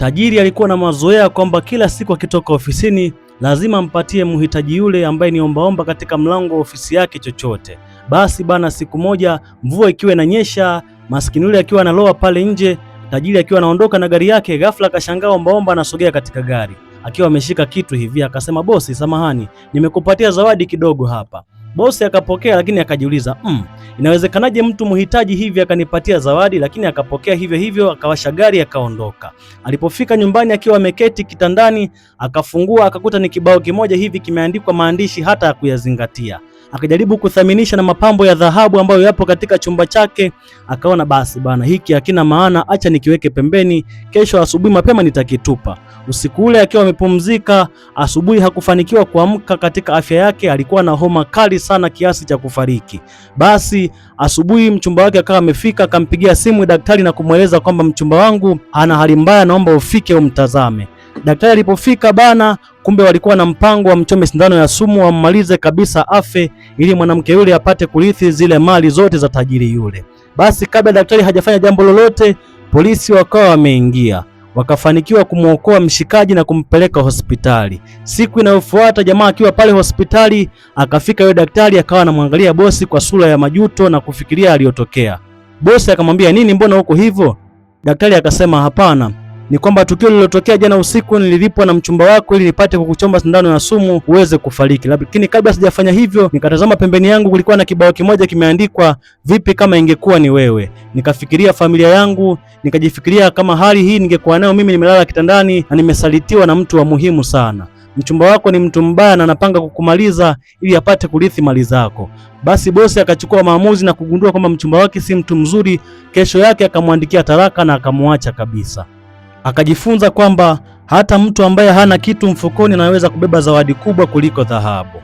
Tajiri alikuwa na mazoea kwamba kila siku akitoka ofisini lazima ampatie mhitaji yule ambaye ni ombaomba katika mlango wa ofisi yake chochote. Basi bana, siku moja mvua ikiwa inanyesha, maskini yule akiwa analoa pale nje, tajiri akiwa anaondoka na gari yake, ghafla akashangaa ombaomba anasogea katika gari akiwa ameshika kitu hivi. Akasema, bosi, samahani, nimekupatia zawadi kidogo hapa. Bosi akapokea, lakini akajiuliza, inawezekanaje mtu mhitaji hivi akanipatia zawadi? Lakini akapokea hivyo hivyo, akawasha gari akaondoka. Alipofika nyumbani akiwa ameketi kitandani, akafungua akakuta ni kibao kimoja hivi kimeandikwa maandishi hata ya kuyazingatia. Akajaribu kuthaminisha na mapambo ya dhahabu ambayo yapo katika chumba chake. Akaona basi bana, hiki hakina maana, acha nikiweke pembeni, kesho asubuhi mapema nitakitupa. Usiku ule akiwa amepumzika, asubuhi hakufanikiwa kuamka katika afya yake, alikuwa na homa kali sana kiasi cha kufariki. Basi asubuhi mchumba wake akawa amefika, akampigia simu daktari na kumweleza kwamba mchumba wangu ana hali mbaya, naomba ufike umtazame. Daktari alipofika bana, kumbe walikuwa na mpango wa mchome sindano ya sumu wammalize kabisa afe, ili mwanamke yule apate kurithi zile mali zote za tajiri yule. Basi kabla daktari hajafanya jambo lolote, polisi wakawa wameingia, wakafanikiwa kumwokoa mshikaji na kumpeleka hospitali. Siku inayofuata jamaa akiwa pale hospitali, akafika yule daktari akawa anamwangalia bosi kwa sura ya majuto na kufikiria aliyotokea. Bosi akamwambia, nini, mbona uko hivyo? Daktari akasema, hapana, ni kwamba tukio lililotokea jana usiku nililipwa na mchumba wako ili nipate kukuchomba sindano ya sumu uweze kufariki. Lakini kabla sijafanya hivyo, nikatazama pembeni yangu kulikuwa na kibao kimoja kimeandikwa, vipi kama ingekuwa ni wewe. Nikafikiria familia yangu, nikajifikiria kama hali hii ningekuwa nayo mimi, nimelala kitandani na nimesalitiwa na mtu wa muhimu sana. Mchumba wako ni mtu mbaya na anapanga kukumaliza ili apate kurithi mali zako. Basi bosi akachukua maamuzi na kugundua kwamba mchumba wake si mtu mzuri. Kesho yake akamwandikia talaka na akamwacha kabisa. Akajifunza kwamba hata mtu ambaye hana kitu mfukoni anaweza kubeba zawadi kubwa kuliko dhahabu.